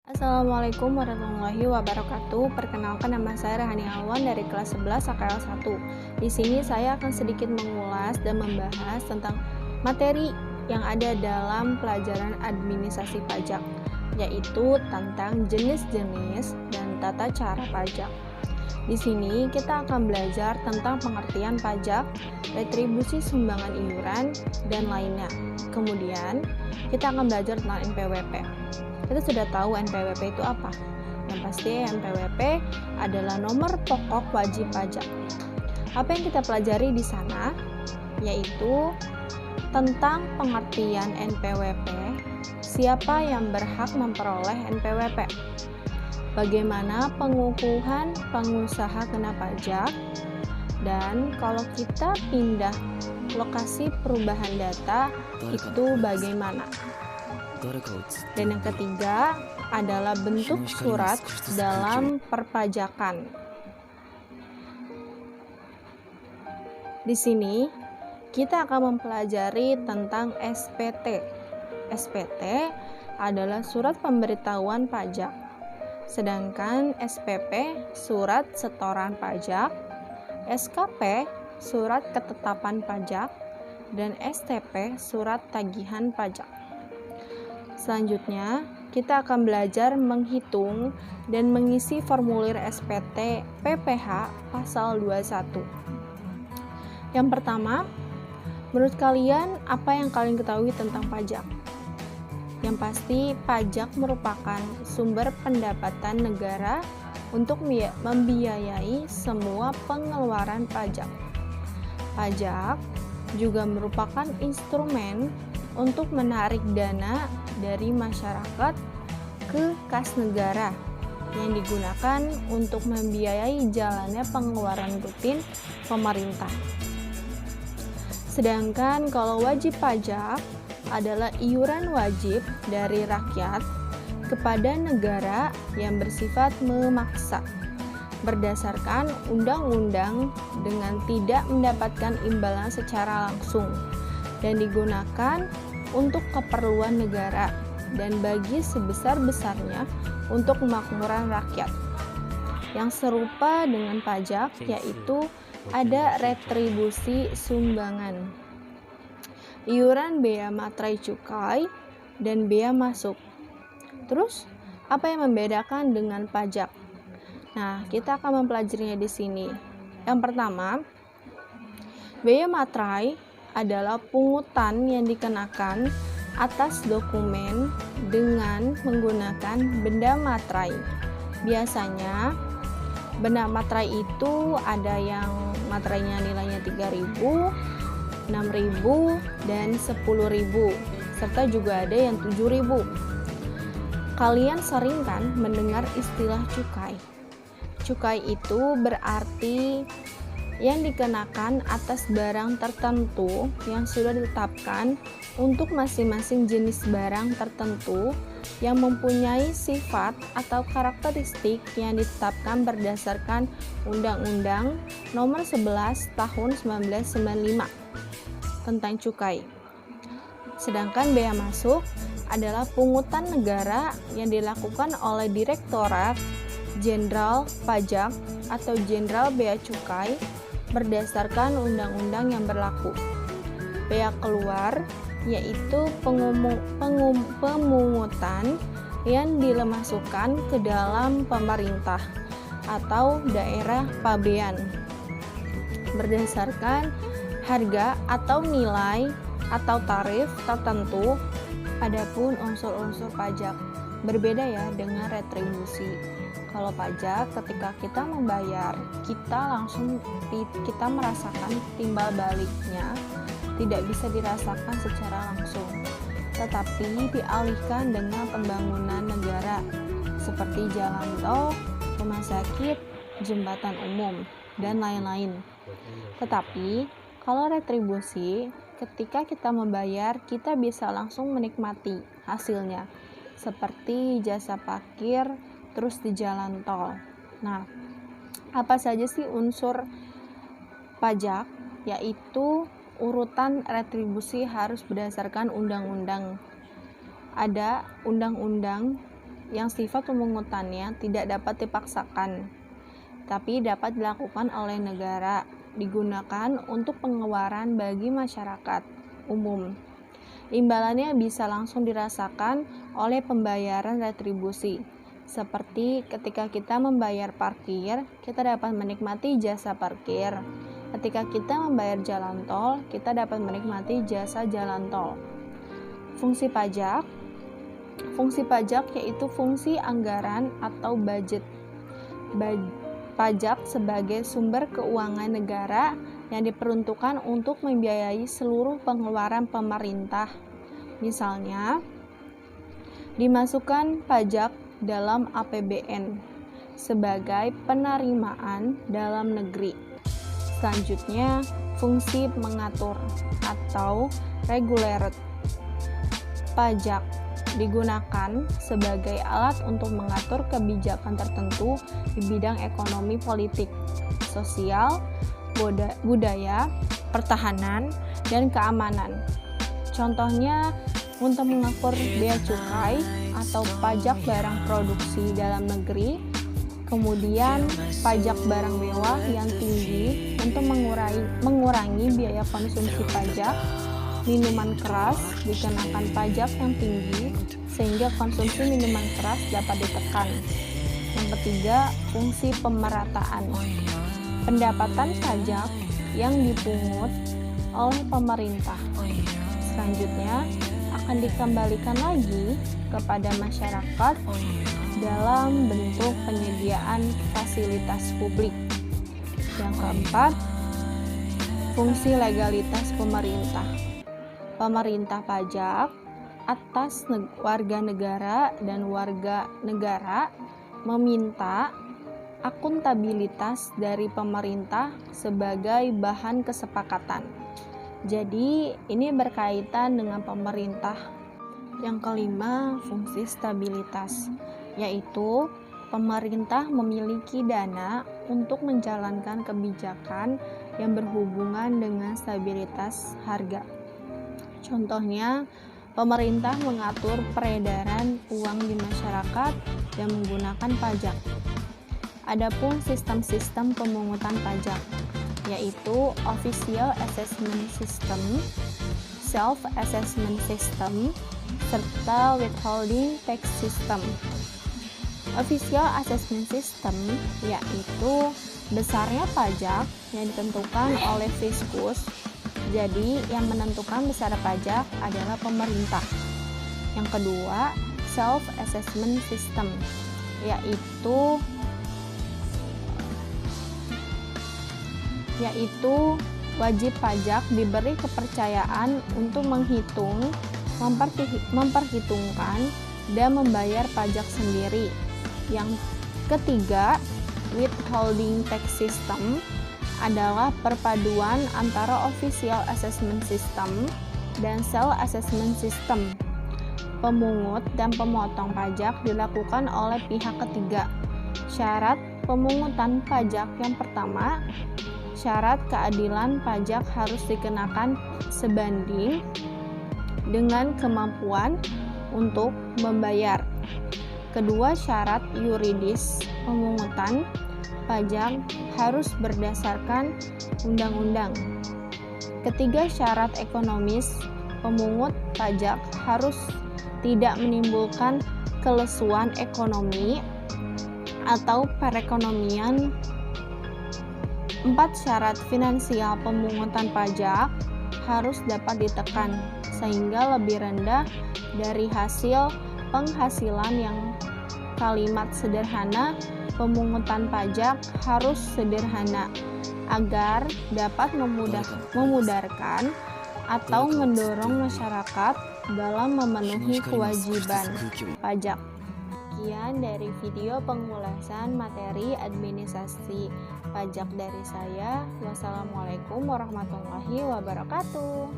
Assalamualaikum warahmatullahi wabarakatuh. Perkenalkan, nama saya Rahani Alwan dari kelas 11 AKL 1. Di sini saya akan sedikit mengulas dan membahas tentang materi yang ada dalam pelajaran administrasi pajak, yaitu tentang jenis-jenis dan tata cara pajak. Di sini kita akan belajar tentang pengertian pajak, retribusi sumbangan iuran, dan lainnya. Kemudian, kita akan belajar tentang NPWP. Kita sudah tahu NPWP itu apa. Yang pasti NPWP adalah nomor pokok wajib pajak. Apa yang kita pelajari di sana yaitu tentang pengertian NPWP, siapa yang berhak memperoleh NPWP, bagaimana pengukuhan pengusaha kena pajak, dan kalau kita pindah lokasi perubahan data itu bagaimana. Dan yang ketiga adalah bentuk surat dalam perpajakan. Di sini kita akan mempelajari tentang SPT. SPT adalah surat pemberitahuan pajak. Sedangkan SPP surat setoran pajak, SKP surat ketetapan pajak, dan STP surat tagihan pajak. Selanjutnya, kita akan belajar menghitung dan mengisi formulir SPT PPh pasal 21. Yang pertama, menurut kalian apa yang kalian ketahui tentang pajak? Yang pasti, pajak merupakan sumber pendapatan negara untuk membiayai semua pengeluaran pajak. Pajak juga merupakan instrumen untuk menarik dana dari masyarakat ke kas negara yang digunakan untuk membiayai jalannya pengeluaran rutin pemerintah. Sedangkan kalau wajib pajak adalah iuran wajib dari rakyat kepada negara yang bersifat memaksa berdasarkan undang-undang dengan tidak mendapatkan imbalan secara langsung dan digunakan untuk keperluan negara dan bagi sebesar-besarnya untuk kemakmuran rakyat. Yang serupa dengan pajak yaitu ada retribusi sumbangan, iuran bea materai cukai, dan bea masuk. Terus, apa yang membedakan dengan pajak? Nah, kita akan mempelajarinya di sini. Yang pertama, bea materai adalah pungutan yang dikenakan atas dokumen dengan menggunakan benda materai. Biasanya benda materai itu ada yang materainya nilainya 3.000, 6.000, dan 10.000, serta juga ada yang 7.000. Kalian sering kan mendengar istilah cukai. Cukai itu berarti yang dikenakan atas barang tertentu yang sudah ditetapkan untuk masing-masing jenis barang tertentu yang mempunyai sifat atau karakteristik yang ditetapkan berdasarkan Undang-Undang Nomor 11 Tahun 1995 tentang cukai. Sedangkan bea masuk adalah pungutan negara yang dilakukan oleh Direktorat Jenderal Pajak atau Jenderal Bea Cukai berdasarkan undang-undang yang berlaku. Bea keluar yaitu pemungutan yang dimasukkan ke dalam pemerintah atau daerah pabean berdasarkan harga atau nilai atau tarif tertentu. Adapun unsur-unsur pajak berbeda ya dengan retribusi. Kalau pajak ketika kita membayar, kita merasakan timbal baliknya tidak bisa dirasakan secara langsung, tetapi dialihkan dengan pembangunan negara seperti jalan tol, rumah sakit, jembatan umum, dan lain-lain. Tetapi kalau retribusi, ketika kita membayar, kita bisa langsung menikmati hasilnya seperti jasa parkir, terus di jalan tol. Nah, apa saja sih unsur pajak? Yaitu urutan retribusi harus berdasarkan undang-undang. Ada undang-undang yang sifat pemungutannya tidak dapat dipaksakan, tapi dapat dilakukan oleh negara, digunakan untuk pengeluaran bagi masyarakat umum. Imbalannya bisa langsung dirasakan oleh pembayaran retribusi. Seperti ketika kita membayar parkir, kita dapat menikmati jasa parkir. Ketika kita membayar jalan tol, kita dapat menikmati jasa jalan tol. Fungsi pajak yaitu fungsi anggaran atau budget. Pajak sebagai sumber keuangan negara yang diperuntukkan untuk membiayai seluruh pengeluaran pemerintah. Misalnya, dimasukkan pajak dalam APBN sebagai penerimaan dalam negeri. Selanjutnya, fungsi mengatur atau regulate. Pajak digunakan sebagai alat untuk mengatur kebijakan tertentu di bidang ekonomi, politik, sosial, budaya, pertahanan, dan keamanan. Contohnya, untuk mengatur bea cukai atau pajak barang produksi dalam negeri, kemudian pajak barang mewah yang tinggi untuk mengurangi biaya konsumsi pajak. Minuman keras dikenakan pajak yang tinggi sehingga konsumsi minuman keras dapat ditekan. Yang ketiga, fungsi pemerataan. Pendapatan pajak yang dipungut oleh pemerintah selanjutnya akan dikembalikan lagi kepada masyarakat dalam bentuk penyediaan fasilitas publik. Yang keempat, fungsi legalitas pemerintah. Pemerintah pajak atas warga negara dan warga negara meminta akuntabilitas dari pemerintah sebagai bahan kesepakatan. Jadi, ini berkaitan dengan pemerintah. Yang kelima, fungsi stabilitas, yaitu pemerintah memiliki dana untuk menjalankan kebijakan yang berhubungan dengan stabilitas harga. Contohnya, pemerintah mengatur peredaran uang di masyarakat dan menggunakan pajak. Adapun sistem-sistem pemungutan pajak, yaitu Official Assessment System, Self-Assessment System, serta Withholding Tax System. Official Assessment System yaitu besarnya pajak yang ditentukan oleh Fiskus. Jadi, yang menentukan besar pajak adalah pemerintah. Yang kedua, Self-Assessment System, yaitu wajib pajak diberi kepercayaan untuk memperhitungkan dan membayar pajak sendiri. Yang ketiga, Withholding Tax System adalah perpaduan antara Official Assessment System dan Self-Assessment System. Pemungut dan pemotong pajak dilakukan oleh pihak ketiga. Syarat pemungutan pajak yang pertama, syarat keadilan pajak harus dikenakan sebanding dengan kemampuan untuk membayar. Kedua, syarat yuridis pemungutan pajak harus berdasarkan undang-undang. Ketiga, syarat ekonomis pemungut pajak harus tidak menimbulkan kelesuan ekonomi atau perekonomian. 4, syarat finansial pemungutan pajak harus dapat ditekan sehingga lebih rendah dari hasil penghasilan yang kalimat sederhana pemungutan pajak harus sederhana agar dapat memudarkan atau mendorong masyarakat dalam memenuhi kewajiban pajak. Sekian dari video pengulasan materi administrasi pajak dari saya. Wassalamualaikum warahmatullahi wabarakatuh.